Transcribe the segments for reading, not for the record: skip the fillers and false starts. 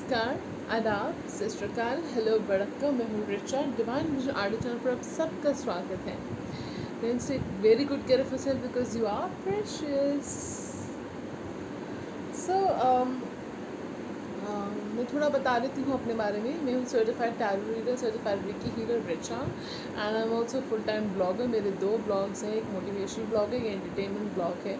नमस्कार, आदाब, सत श्री अकाल, हेलो बड़क्का, मैं हूँ Richa. Divine vision art channel पर आप सबका स्वागत है। Friends, take very good care of yourself because you are precious. So मैं थोड़ा बता देती हूँ अपने बारे में। मैं हूँ certified tarot reader, certified Ricky healer Richa, and I am also full time blogger. मेरे 2 ब्लॉग्स हैं, एक मोटिवेशनल ब्लॉग है, एक एंटरटेनमेंट ब्लॉग है,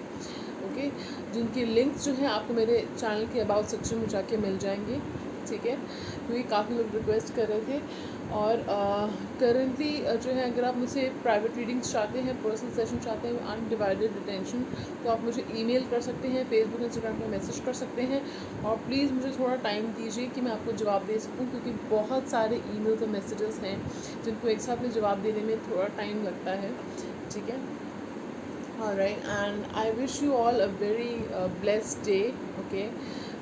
ओके, जिनकी लिंक्स जो है आपको मेरे चैनल के अबाउट सेक्शन में जाके मिल जाएंगे, ठीक है, क्योंकि काफ़ी लोग रिक्वेस्ट कर रहे थे। और करंटली जो है, अगर आप मुझसे प्राइवेट रीडिंग्स चाहते हैं, पर्सनल सेशन चाहते हैं, अनडिवाइडेड अटेंशन, तो आप मुझे ईमेल कर सकते हैं, फेसबुक इंस्टाग्राम पर मैसेज कर सकते हैं। और प्लीज़ मुझे थोड़ा टाइम दीजिए कि मैं आपको जवाब दे सकूं, क्योंकि बहुत सारे ईमेल्स और मैसेजेस हैं जिनको एक साथ में जवाब देने में थोड़ा टाइम लगता है, ठीक है। Alright, and I wish you all a very blessed day, okay,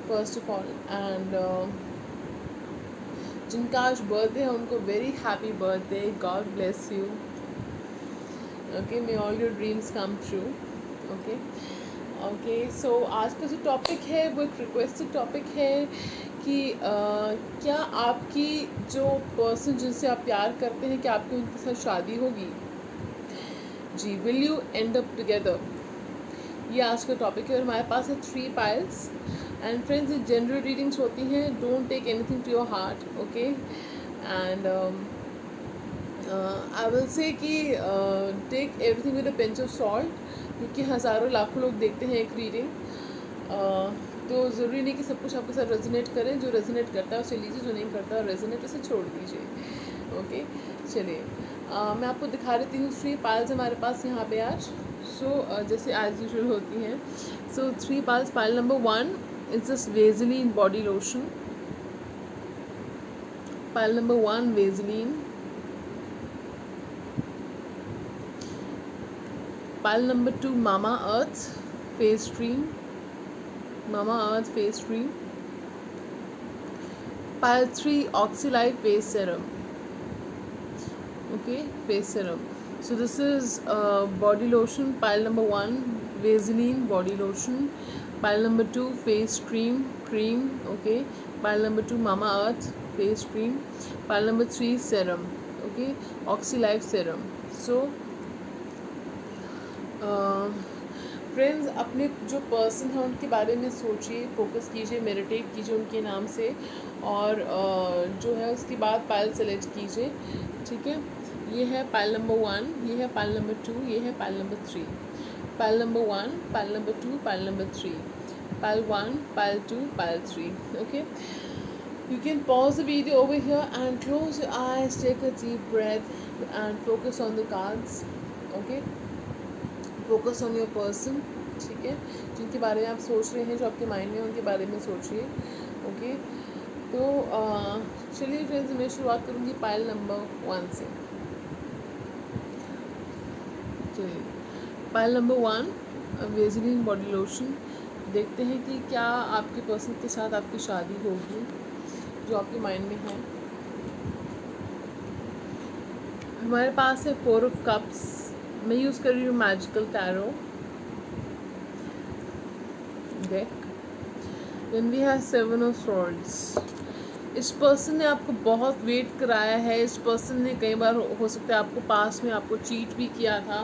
first of all, and जिनका आज बर्थडे है उनको very happy birthday, God bless you, okay, may all your dreams come true, okay. Okay, so आज का जो topic है वो एक रिक्वेस्टेड टॉपिक है कि क्या आपकी जो पर्सन जिनसे आप प्यार करते हैं, क्या आपकी उनके साथ शादी होगी जी, will you end up together, ये आज का टॉपिक है। और हमारे पास है 3 पाइल्स, एंड फ्रेंड्स ये जनरल रीडिंग्स होती हैं, don't take anything to your heart, okay. And I will say कि take everything with a pinch of salt, क्योंकि हज़ारों लाखों लोग देखते हैं एक रीडिंग, तो ज़रूरी नहीं कि सब कुछ आपके साथ रेजोनेट करें। जो रेजोनेट करता है उसे लीजिए, जो नहीं करता रेजोनेट उसे छोड़ दीजिए, ओके। चलिए, मैं आपको दिखा देती हूँ 3 पाइल्स हमारे पास यहाँ पे आज। सो जैसे एज यूजुअल होती हैं। So 3 piles, pile number 1 is this Vaseline body lotion, pile number 1 Vaseline, pile number 2 Mama Earth face cream, Mama Earth face cream, pile 3 Oxylight face serum, okay, face serum. So this is body lotion, pile number 1 Vaseline body lotion, pile number 2 face cream, okay, pile number 2 Mama Earth face cream, pile number 3 serum, okay, Oxylife serum. So friends, अपने जो person है उनके बारे में सोचिए, focus कीजिए, meditate कीजिए उनके नाम से, और जो है उसके बाद पाइल सेलेक्ट कीजिए, ठीक है। ये है पाइल नंबर 1, ये है पाइल नंबर 2, ये है pile number 3, pile number 1, pile number 2, pile number 3, pile 1, pile 2, pile 3, okay. You can pause the video over here and close your eyes, take a deep breath and focus on the cards, okay. Focus on your person, ठीक है, जिनके बारे में आप सोच रहे हैं, जो आपके माइंड में उनके बारे में सोचिए, ओके। तो चलिए फ्रेंड्स, मैं शुरुआत करूँगी पाइल नंबर 1 से। चलिए, पाइल नंबर 1 वेजलीन बॉडी लोशन। देखते हैं कि क्या आपके पर्सन के साथ आपकी शादी होगी, जो आपके माइंड में है। हमारे पास है 4 ऑफ कप्स, मैं यूज़ कर रही हूँ magical tarot deck. Then we have 7 of swords. इस पर्सन ने आपको बहुत वेट कराया है। इस पर्सन ने कई बार हो सकता है आपको पास में आपको चीट भी किया था,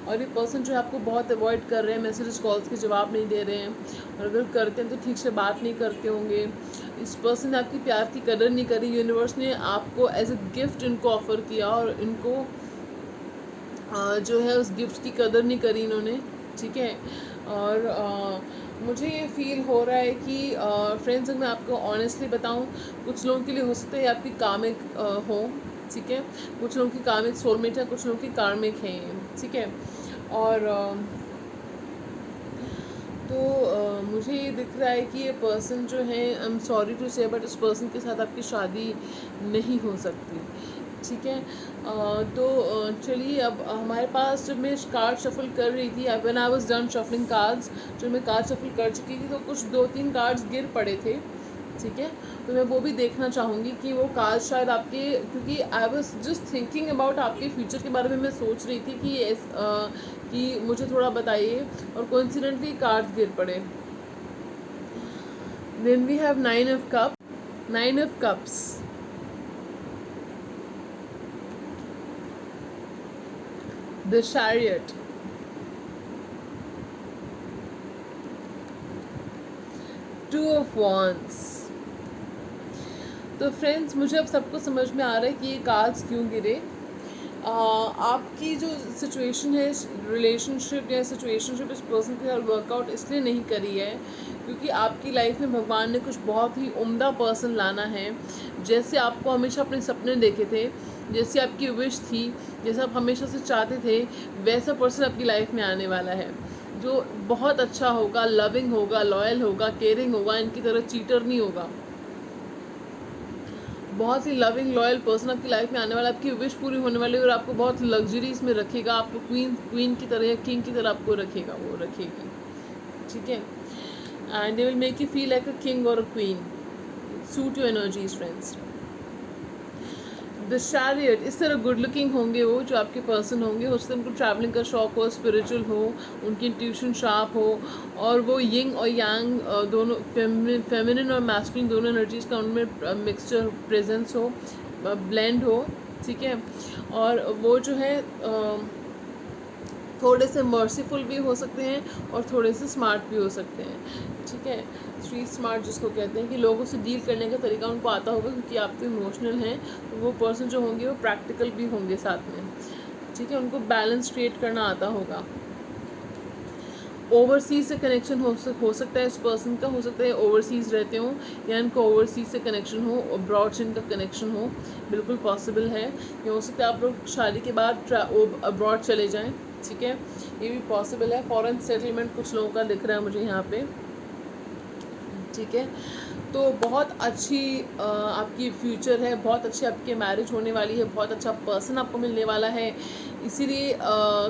और ये पर्सन जो है आपको बहुत अवॉइड कर रहे हैं, मैसेज कॉल्स के जवाब नहीं दे रहे हैं, और अगर करते हैं तो ठीक से बात नहीं करते होंगे। इस पर्सन ने आपकी प्यार की कदर नहीं करी। यूनिवर्स ने आपको एज अ गिफ्ट इनको ऑफ़र किया, और इनको जो है उस गिफ्ट की कदर नहीं करी इन्होंने, ठीक है। और मुझे ये फील हो रहा है कि फ्रेंड्स, मैं आपको ऑनेस्टली बताऊं, कुछ लोगों के लिए हो सकता है आपकी कामिक हो, ठीक है, कुछ लोगों की कामिक सोलमेट है, कुछ लोगों की कार्मिक हैं, ठीक है। और तो मुझे ये दिख रहा है कि ये पर्सन जो है, आई एम सॉरी टू से, बट इस पर्सन के साथ आपकी शादी नहीं हो सकती, ठीक है। तो चलिए, अब हमारे पास जब मैं कार्ड शफल कर रही थी, when I was done shuffling cards, जब मैं कार्ड शफल कर चुकी थी, तो कुछ 2-3 कार्ड्स गिर पड़े थे, ठीक है। तो मैं वो भी देखना चाहूँगी कि वो कार्ड शायद आपके, क्योंकि I was just thinking about आपके फ्यूचर के बारे में मैं सोच रही थी कि मुझे थोड़ा बताइए, और कोइंसिडेंटली कार्ड्स गिर पड़े। Then we have 9 of cup, 9 of Cups, the Chariot, Two of Wands। तो फ्रेंड्स, मुझे अब सबको समझ में आ रहा है कि ये कार्ड्स क्यों गिरे। आपकी जो सिचुएशन है, रिलेशनशिप या सिचुएशनशिप इस पर्सन के साथ वर्कआउट इसलिए नहीं करी है क्योंकि आपकी लाइफ में भगवान ने कुछ बहुत ही उम्दा पर्सन लाना है। जैसे आपको हमेशा अपने सपने देखे थे, जैसी आपकी विश थी, जैसे आप हमेशा से चाहते थे, वैसा पर्सन आपकी लाइफ में आने वाला है जो बहुत अच्छा होगा, लविंग होगा, लॉयल होगा, केयरिंग होगा, इनकी तरह चीटर नहीं होगा। बहुत ही लविंग लॉयल पर्सन आपकी लाइफ में आने वाला, आपकी विश पूरी होने वाली है और आपको बहुत लग्जरीज में रखेगा, आपको क्वीन की तरह या किंग की तरह आपको रखेगा, वो रखेगी, ठीक है। And they will make you feel like a king और a queen. Suit your energies friends. The chariot, इस तरह गुड लुकिंग होंगे वो जो आपके पर्सन होंगे। हो सकता है उनको ट्रैवलिंग का शौक हो, स्पिरिचुअल हो, उनकी इंट्यूशन शार्प हो और वो यिंग और यांग दोनों, फेमिनिन और मैस्कुलिन दोनों एनर्जीज का उनमें मिक्सचर प्रेजेंस हो, ब्लेंड हो, ठीक है। और वो जो है थोड़े से मर्सीफुल भी हो सकते हैं और थोड़े से स्मार्ट भी हो सकते हैं, ठीक है। स्ट्रीट स्मार्ट जिसको कहते हैं कि लोगों से डील करने का तरीका उनको आता होगा क्योंकि आप तो इमोशनल हैं, तो वो पर्सन जो होंगे वो प्रैक्टिकल भी होंगे साथ में, ठीक है। उनको बैलेंस क्रिएट करना आता होगा। ओवरसीज से कनेक्शन हो सकता है इस पर्सन का, हो सकता है ओवरसीज़ रहते हों या इनको ओवरसीज से कनेक्शन हो, अब्रॉड से इनका कनेक्शन हो, बिल्कुल पॉसिबल है। या हो सकता है आप लोग शादी के बाद अब्रॉड चले जाएं, ठीक है, ये भी पॉसिबल है। फॉरेन सेटलमेंट कुछ लोगों का दिख रहा है मुझे यहाँ पे, ठीक है। तो बहुत अच्छी आपकी फ्यूचर है, बहुत अच्छी आपकी मैरिज होने वाली है, बहुत अच्छा पर्सन आपको मिलने वाला है। इसीलिए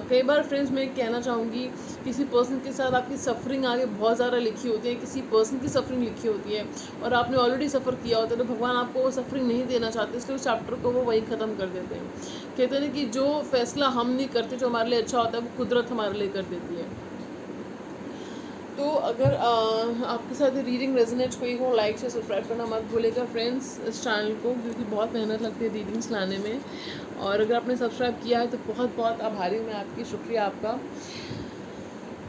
कई बार फ्रेंड्स मैं कहना चाहूँगी, किसी पर्सन के साथ आपकी सफरिंग आगे बहुत ज़्यादा लिखी होती है, किसी पर्सन की सफरिंग लिखी होती है और आपने ऑलरेडी सफ़र किया होता है, तो भगवान आपको वो सफरिंग नहीं देना चाहते, इसलिए उस चैप्टर को वो वहीं ख़त्म कर देते हैं। कहते हैं कि जो फैसला हम नहीं करते, जो हमारे लिए अच्छा होता है, वो कुदरत हमारे लिए कर देती है। तो अगर आपके साथ रीडिंग रेजोनेट हुई हो, लाइक से सब्सक्राइब करना मत भूलेगा फ्रेंड्स इस चैनल को, क्योंकि बहुत मेहनत लगती है रीडिंग्स लाने में। और अगर आपने सब्सक्राइब किया है तो बहुत बहुत आभारी हूँ मैं आपकी, शुक्रिया आपका।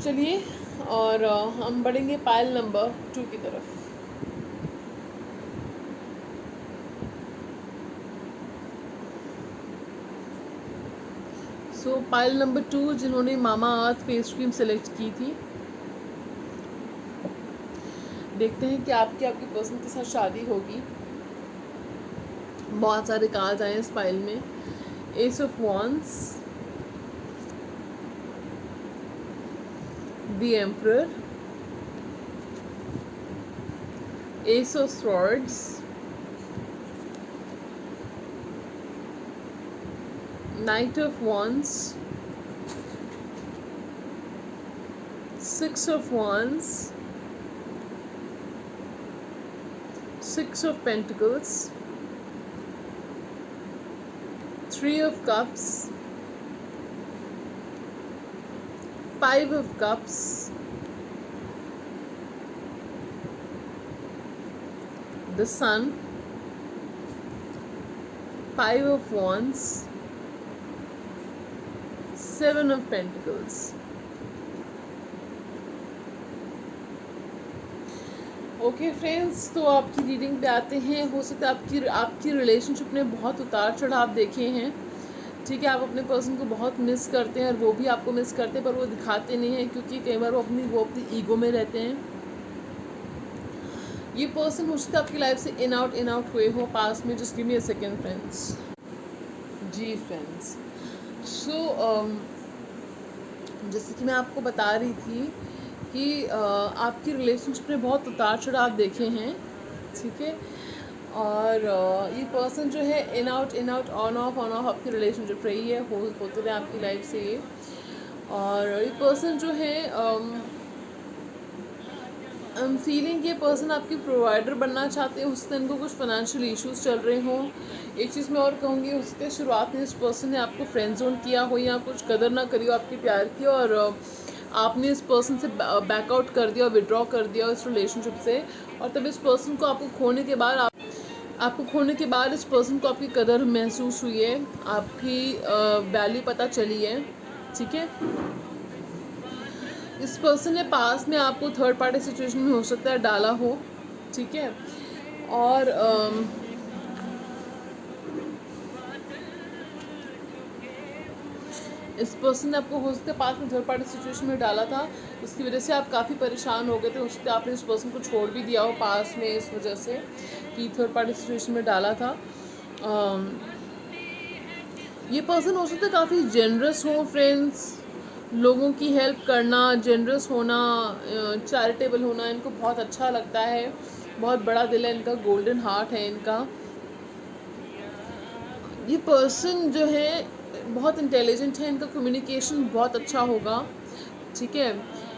चलिए और हम बढ़ेंगे पायल नंबर 2 की तरफ। सो पायल नंबर 2 जिन्होंने मामा अर्थ फेस क्रीम सेलेक्ट की थी, देखते हैं कि आपकी पर्सन के साथ शादी होगी। बहुत सारे कार्ड्स आए हैं इस फाइल में। S of wands, the emperor, S of swords, night of wands, 6 of wands, 6 of Pentacles, 3 of Cups, 5 of Cups, the Sun, 5 of Wands, 7 of Pentacles। Okay friends, तो आपकी रीडिंग पे आते हैं। हो सकता है आपकी रिलेशनशिप ने बहुत उतार चढ़ाव देखे हैं, ठीक है। आप अपने पर्सन को बहुत मिस करते हैं और वो भी आपको मिस करते हैं, पर वो दिखाते नहीं हैं क्योंकि कई बार वो अपनी ईगो में रहते हैं। ये पर्सन हो सकता है आपकी लाइफ से इन आउट हुए हो पास में। Just give me a second friends. जी फ्रेंड्स, सो जैसे कि मैं आपको बता रही थी कि आपकी रिलेशनशिप ने बहुत उतार चढ़ाव देखे हैं, ठीक है। और ये पर्सन जो है इन आउट ऑन ऑफ आपकी रिलेशनशिप रही है, होते रहे आपकी लाइफ से ये। और ये पर्सन जो है आई एम फीलिंग ये पर्सन आपकी प्रोवाइडर बनना चाहते हैं। उससे इनको कुछ फाइनेंशियल इश्यूज चल रहे हों। एक चीज़ मैं और कहूँगी, उसके शुरुआत में इस पर्सन ने आपको फ्रेंड जोन किया हो या कुछ कदर ना करी हो आपके प्यार की, और आपने इस पर्सन से बैकआउट कर दिया और विड्रॉ कर दिया इस रिलेशनशिप से। और तब इस पर्सन को आपको खोने के बाद आपको खोने के बाद इस पर्सन को आपकी कदर महसूस हुई है, आपकी वैल्यू पता चली है, ठीक है। इस पर्सन ने पास में आपको थर्ड पार्टी सिचुएशन में हो सकता है डाला हो, ठीक है। और इस पर्सन ने आपको हो सकता है पास में थर्ड पार्टी सिचुएशन में डाला था, उसकी वजह से आप काफ़ी परेशान हो गए थे, हो सकता है आपने इस पर्सन को छोड़ भी दिया हो पास में इस वजह से कि थर्ड पार्टी सिचुएशन में डाला था। ये पर्सन हो सकता है काफ़ी जेनरस हो फ्रेंड्स, लोगों की हेल्प करना, जेनरस होना, चैरिटेबल होना इनको बहुत अच्छा लगता है, बहुत बड़ा दिल है इनका, गोल्डन हार्ट है इनका। ये पर्सन जो है बहुत इंटेलिजेंट है, इनका कम्युनिकेशन बहुत अच्छा होगा, ठीक है।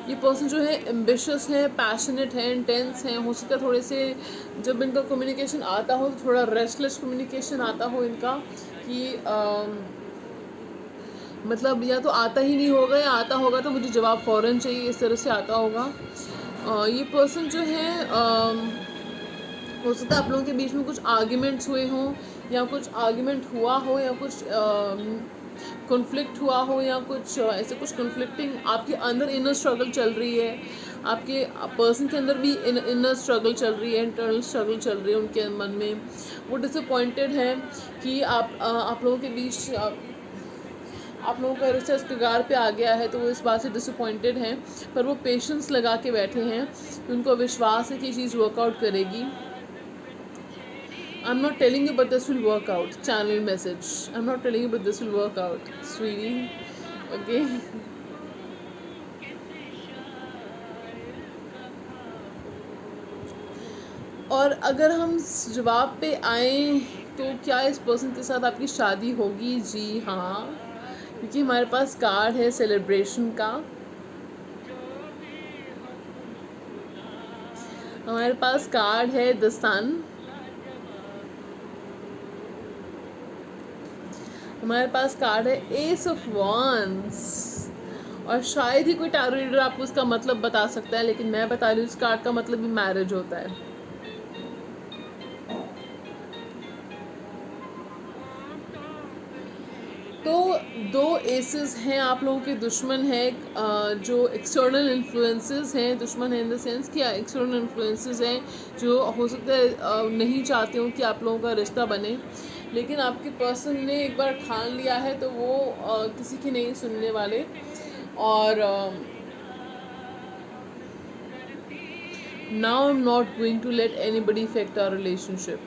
ये पर्सन जो है एम्बिशियस है, पैशनेट है, इंटेंस है, हो सकता है थोड़े से जब इनका कम्युनिकेशन आता हो तो थोड़ा रेस्टलेस कम्युनिकेशन आता हो इनका कि मतलब या तो आता ही नहीं होगा या आता होगा तो मुझे जवाब फ़ौरन चाहिए, इस तरह से आता होगा। ये पर्सन जो है हो सकता है आप लोगों के बीच में कुछ आर्ग्यूमेंट्स हुए हों या कुछ आर्ग्यूमेंट हुआ हो या कुछ कॉन्फ्लिक्ट हुआ हो या कुछ ऐसे कुछ कॉन्फ्लिक्टिंग आपके अंदर इनर स्ट्रगल चल रही है, आपके पर्सन के अंदर भी इनर स्ट्रगल चल रही है, इंटरनल स्ट्रगल चल रही है उनके मन में। वो डिसअपॉइंटेड है कि आप लोगों के बीच आप लोगों का रिश्ता इस कगार पे आ गया है, तो वो इस बात से डिसअपॉइंटेड हैं, पर वो पेशेंस लगा के बैठे हैं कि उनको विश्वास है कि ये चीज़ वर्कआउट करेगी। I'm not telling you but this will work out. Channel message. I'm not telling you but this will work out, sweetie. Okay. और अगर हम जवाब पे आए तो क्या इस पर्सन के साथ आपकी शादी होगी? जी हाँ, क्योंकि हमारे पास कार्ड है सेलिब्रेशन का, हमारे पास कार्ड है द सन, हमारे पास कार्ड है एस ऑफ वॉन्ड्स, और शायद ही कोई टैरो रीडर आपको उसका मतलब बता सकता है, लेकिन मैं बता रही हूँ इस कार्ड का मतलब भी मैरिज होता है। तो दो एसेस हैं, आप लोगों के दुश्मन हैं जो एक्सटर्नल इन्फ्लुएंसेस हैं, दुश्मन है इन द सेंस कि एक्सटर्नल इन्फ्लुएंसेस हैं जो हो सकता है नहीं चाहते हो कि आप लोगों का रिश्ता बने, लेकिन आपके पर्सन ने एक बार ठान लिया है तो वो किसी की नहीं सुनने वाले। और now I am not going to let anybody effect our relationship,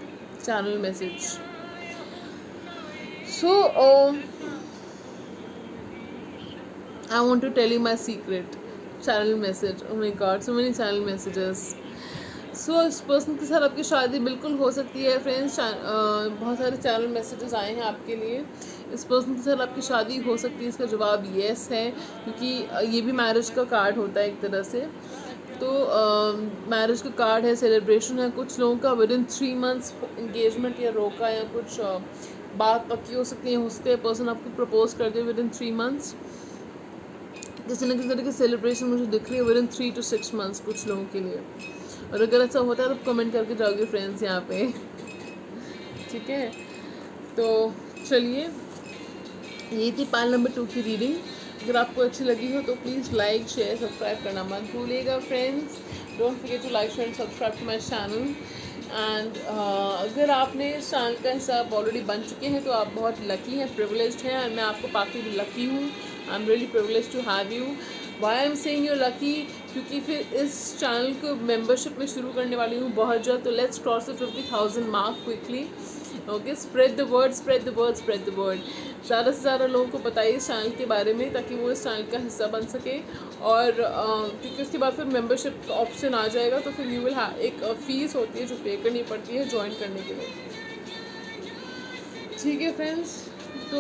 channel message. So I want to tell you my secret. Channel message. Oh my god, so many channel messages. So इस person के साथ आपकी शादी बिल्कुल हो सकती है friends. बहुत सारे चैनल मैसेजेस आए हैं आपके लिए। इस पर्सन के साथ आपकी शादी हो सकती है, इसका जवाब येस है, क्योंकि ये भी मैरिज का कार्ड होता है एक तरह से। तो मैरिज का कार्ड है, सेलिब्रेशन है, कुछ लोगों का विद इन 3 months इंगेजमेंट या रोका या कुछ बात पक्की हो सकती है, पर्सन आपको प्रपोज कर दे विद इन 3 months। किसी न किसी तरह की सेलिब्रेशन मुझे दिख रही है विद इन 3 to 6 months कुछ लोगों के लिए। और अगर ऐसा होता है तो कमेंट करके जाओगे फ्रेंड्स यहाँ पे, ठीक है। तो चलिए, ये थी पाइल नंबर 2 की रीडिंग। अगर आपको अच्छी लगी हो तो प्लीज़ लाइक शेयर सब्सक्राइब करना मत भूलिएगा friends. Don't forget to like share and subscribe to my channel. And अगर आपने इस चैनल का हिस्सा ऑलरेडी बन चुके हैं तो आप बहुत लकी हैं, प्रिविलेज्ड हैं, और मैं आपको काफ़ी लकी हूँ। I am really privileged to have you. Why I am saying you lucky, क्योंकि फिर इस चैनल को मेंबरशिप में शुरू करने वाली हूँ बहुत जल्द। तो let's cross the 50,000 mark quickly. Okay, spread the word, spread the word, spread the word. ज़्यादा से ज़्यादा लोगों को बताइए इस चैनल के बारे में, ताकि वो इस चैनल का हिस्सा बन सके। और क्योंकि उसके बाद फिर मेंबरशिप का ऑप्शन आ जाएगा, तो फिर यू विल एक फ़ीस होती है जो पे करनी पड़ती है ज्वाइन करने के लिए। ठीक है फ्रेंड्स, तो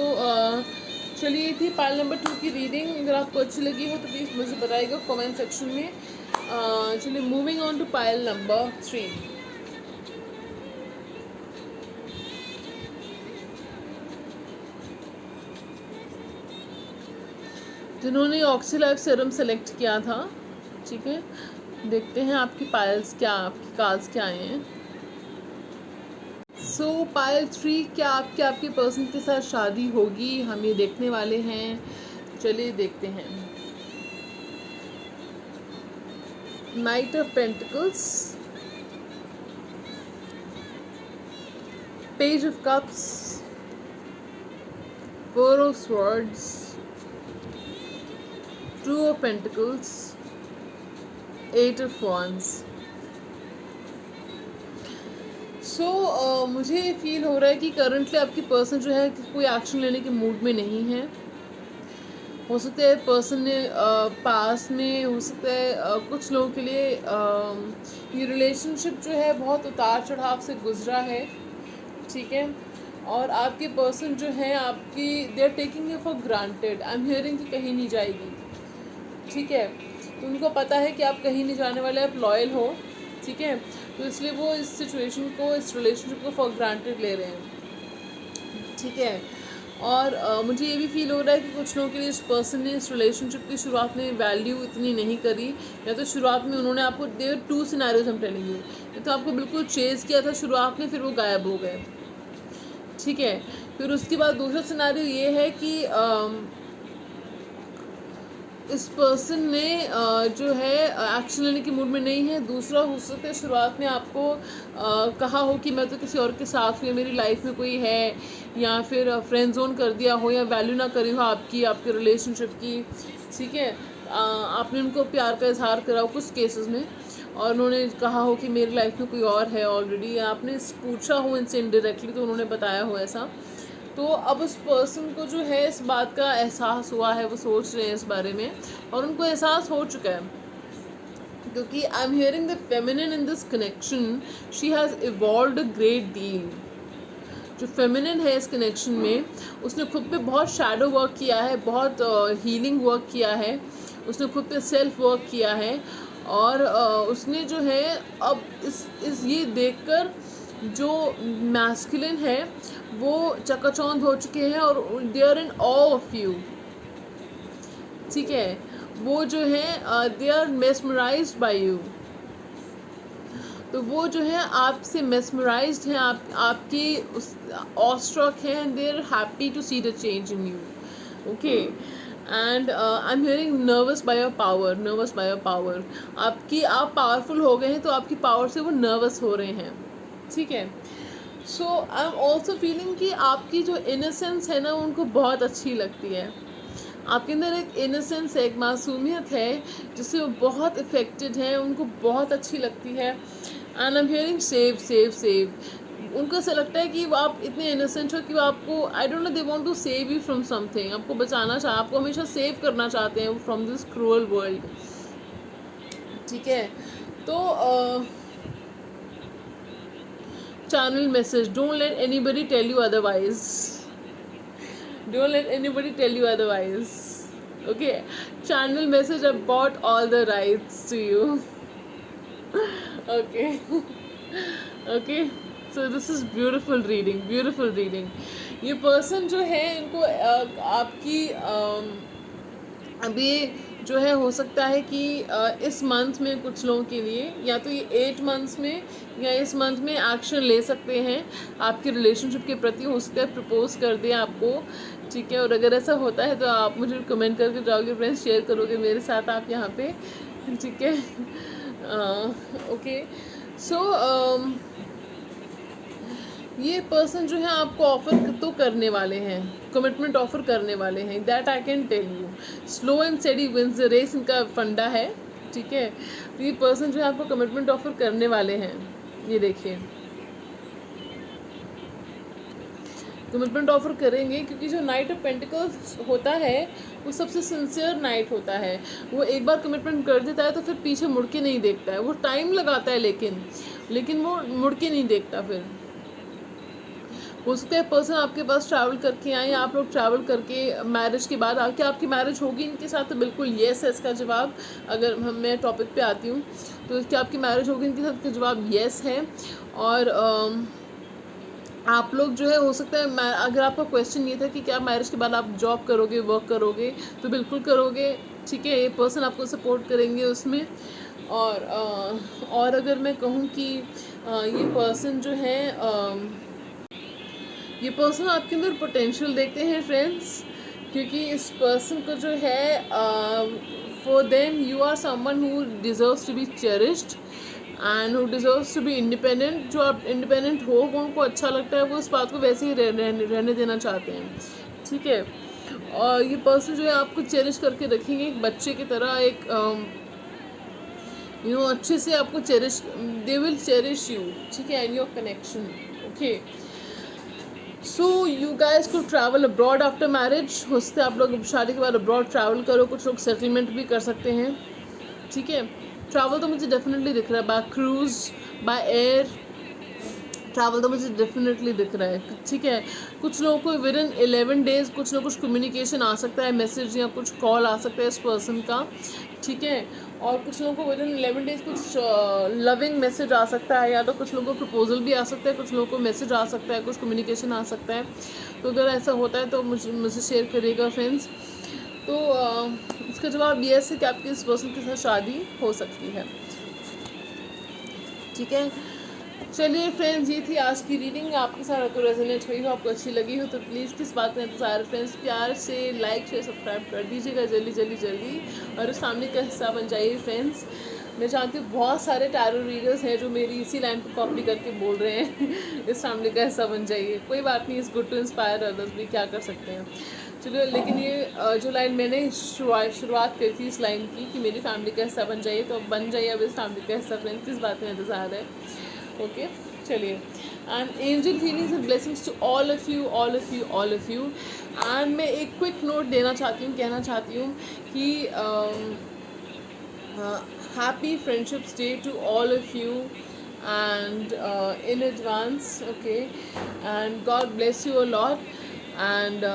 चलिए, ये थी पाइल नंबर 2 की रीडिंग। अगर आपको अच्छी लगी हो तो प्लीज़ मुझे बताइएगा कमेंट सेक्शन में। चलिए, moving on to pile number 3। जिन्होंने ऑक्सी लाइफ सीरम सेलेक्ट किया था, ठीक है, देखते हैं आपकी पाइल्स क्या, आपकी कार्ड्स क्या आए हैं। सो पायल 3, क्या आपके पर्सन के साथ शादी होगी, हम ये देखने वाले हैं। चलिए देखते हैं। Knight of pentacles, page of cups, four of swords, two of pentacles, eight of wands. So मुझे फील हो रहा है कि करंटली आपकी पर्सन जो है कोई एक्शन लेने के मूड में नहीं है। हो सकता है पर्सन ने पास में, हो सकता है कुछ लोगों के लिए ये रिलेशनशिप जो है बहुत उतार चढ़ाव से गुजरा है, ठीक है। और आपके पर्सन जो है आपकी, they are taking you for granted. I am hearing कि कहीं नहीं जाएगी, ठीक है। तो उनको पता है कि आप कहीं नहीं जाने वाले, आप लॉयल हो, ठीक है। तो इसलिए वो इस सिचुएशन को, इस रिलेशनशिप को फॉर ग्रांटेड ले रहे हैं, ठीक है। और मुझे ये भी फील हो रहा है कि कुछ लोगों के लिए इस पर्सन ने इस रिलेशनशिप की शुरुआत में वैल्यू इतनी नहीं करी, या तो शुरुआत में उन्होंने आपको, देयर टू सिनेरियोज हम टेलिंग यू, या तो आपको बिल्कुल चेज किया था शुरुआत में, फिर वो गायब हो गए, ठीक है। फिर उसके बाद दूसरा सिनेरियो ये है कि इस पर्सन ने जो है एक्शन लेने के मूड में नहीं है। दूसरा हो सकता है शुरुआत में आपको कहा हो कि मैं तो किसी और के साथ हूँ, मेरी लाइफ में कोई है, या फिर फ्रेंड जोन कर दिया हो, या वैल्यू ना करी हो आपके रिलेशनशिप की, ठीक है। आपने उनको प्यार का इजहार करा हो कुछ केसेस में, और उन्होंने कहा हो कि मेरी लाइफ में कोई और है ऑलरेडी, या आपने पूछा हो इनसे इनडायरेक्टली तो उन्होंने बताया हो ऐसा। तो अब उस पर्सन को जो है इस बात का एहसास हुआ है, वो सोच रहे हैं इस बारे में, और उनको एहसास हो चुका है, क्योंकि आई am hearing the feminine in this connection, she has evolved a great deal. जो फेमिनिन है इस कनेक्शन में, उसने खुद पे बहुत शैडो वर्क किया है, बहुत हीलिंग वर्क किया है, उसने खुद पे सेल्फ वर्क किया है, और उसने जो है अब इस ये देखकर जो मैस्कुलिन है वो चकाचौंध हो चुके हैं, और they are in awe of you, ठीक है। वो जो है they are mesmerised by you. तो वो जो है आपसे मेस्मराइज्ड हैं, आपकी उस ऑस्ट्रक हैं, and they are happy to see the change in you, okay. And I am hearing nervous by your power, nervous by your power. आप पावरफुल हो गए हैं, तो आपकी पावर से वो नर्वस हो रहे हैं, ठीक है। सो आई एम ऑल्सो फीलिंग कि आपकी जो इनोसेंस है ना, उनको बहुत अच्छी लगती है। आपके अंदर एक इनोसेंस है, एक मासूमियत है, जिससे वो बहुत इफेक्टेड है, उनको बहुत अच्छी लगती है। And I am hearing save save save. उनको ऐसा लगता है कि वो आप इतने इनोसेंट हो कि वो आपको, I don't know, they want to save you from something. आपको बचाना आपको हमेशा सेव करना चाहते हैं फ्रॉम दिस क्रूअल वर्ल्ड, ठीक है। तो channel message, don't let anybody tell you otherwise, don't let anybody tell you otherwise, okay. Channel message, I bought all the rights to you, okay. Okay, so this is beautiful reading, beautiful reading. ये person जो है इनको आपकी अभी जो है हो सकता है कि इस मंथ में कुछ लोगों के लिए, या तो ये 8 मंथ्स में या इस मंथ में एक्शन ले सकते हैं आपके रिलेशनशिप के प्रति। हो सकता है प्रपोज कर दें आपको, ठीक है। और अगर ऐसा होता है तो आप मुझे कमेंट करके जाओगे फ्रेंड्स, शेयर करोगे मेरे साथ आप यहाँ पे, ठीक है। ओके, सो ये पर्सन जो है आपको ऑफर तो करने वाले हैं, कमिटमेंट ऑफर करने वाले हैं, that I can tell you. Slow and steady wins the race, इनका फंडा है, ठीक है। तो ये पर्सन जो है आपको कमिटमेंट ऑफर करने वाले हैं, ये देखिए कमिटमेंट ऑफर करेंगे, क्योंकि जो नाइट ऑफ पेंटिकल्स होता है वो सबसे सिंसियर नाइट होता है। वो एक बार कमिटमेंट कर देता है तो फिर पीछे मुड़ के नहीं देखता है, वो टाइम लगाता है लेकिन वो मुड़ के नहीं देखता। फिर हो सकता है पर्सन आपके पास ट्रैवल करके आए, आप लोग ट्रैवल करके मैरिज के बाद क्या आपकी मैरिज होगी इनके साथ, तो बिल्कुल येस है इसका जवाब। अगर मैं टॉपिक पे आती हूँ तो क्या आपकी मैरिज होगी इनके साथ, का जवाब येस है। और आप लोग जो है हो सकता है, अगर आपका क्वेश्चन ये था कि क्या मैरिज के बाद आप जॉब करोगे, वर्क करोगे, तो बिल्कुल करोगे, ठीक है। ये पर्सन आपको सपोर्ट करेंगे उसमें। और अगर मैं कहूँ कि ये पर्सन जो है ये पर्सन आपके अंदर पोटेंशियल देखते हैं फ्रेंड्स, क्योंकि इस पर्सन को जो है for them you are someone who deserves to be cherished and who deserves to be independent. जो आप इंडिपेंडेंट हो वो उनको अच्छा लगता है, वो इस बात को वैसे ही रहने देना चाहते हैं, ठीक है। और ये पर्सन जो है आपको चेरिश करके रखेंगे एक बच्चे की तरह, एक अच्छे से आपको cherish, they will cherish you, ठीक है, and your connection, okay. So you guys को ट्रैवल अब्रॉड आफ्टर मैरिज, उससे आप लोग शादी के बाद अब्रॉड ट्रैवल करो, कुछ लोग सेटलमेंट भी कर सकते हैं, ठीक है। ट्रैवल तो मुझे डेफिनेटली दिख रहा है, by cruise, by air travel तो मुझे डेफिनेटली दिख रहा है, ठीक है। कुछ लोगों को विद इन 11 डेज कुछ ना कुछ कम्युनिकेशन आ सकता है, मैसेज या कुछ कॉल आ सकता है इस पर्सन का, ठीक है। और कुछ लोगों को विद इन 11 डेज कुछ लविंग मैसेज आ सकता है, या तो कुछ लोगों को प्रपोजल भी आ सकता है, कुछ लोगों को मैसेज आ सकता है, कुछ कम्युनिकेशन आ सकता है। तो अगर ऐसा होता है तो मुझे शेयर करिएगा फ्रेंड्स। तो इसका जवाब यस है कि आपकी इस पर्सन के साथ शादी हो सकती है, ठीक है। चलिए फ्रेंड्स, ये थी आज की रीडिंग। आपके साथ अगर रेजोनेट हुई हो, आपको अच्छी लगी हो, तो प्लीज़ किस बात का इंतज़ार फ्रेंड्स, प्यार से लाइक शेयर सब्सक्राइब कर दीजिएगा जल्दी और उस फैमिली का हिस्सा बन जाइए फ्रेंड्स। मैं जानती हूँ बहुत सारे टैरो रीडर्स हैं जो मेरी इसी लाइन को कॉपी करके बोल रहे हैं इस फैमिली का हिस्सा बन जाइए। कोई बात नहीं, is good to inspire others, भी क्या कर सकते हैं। चलो, लेकिन ये जो लाइन मैंने शुरुआत करी थी इस लाइन की कि मेरी फैमिली का हिस्सा बन जाइए, तो बन जाइए अब इस फैमिली का हिस्सा फ्रेंड्स, किस बात का इंतज़ार है, ओके। चलिए, and angel healings and blessings to all of you. And मैं एक क्विक नोट देना चाहती हूँ, कहना चाहती हूँ कि happy friendships day to all of you and in advance, okay, and God bless you a lot. And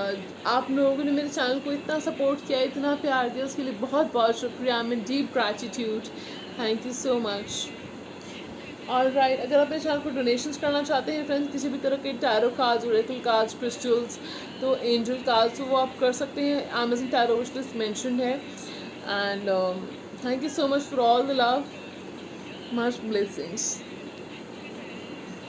आप लोगों ने मेरे चैनल को इतना सपोर्ट किया, इतना प्यार दिया, उसके लिए बहुत बहुत शुक्रिया। I am deep gratitude, thank you so much. Alright, अगर आप मेरे चैनल को डोनेशंस करना चाहते हैं फ्रेंड्स, किसी भी तरह के tarot cards, oracle cards, crystals, तो एंजल कार्ड्स, तो वो आप कर सकते हैं। Amazon tarot wish list mentioned है। And thank you so much for all the love, much blessings.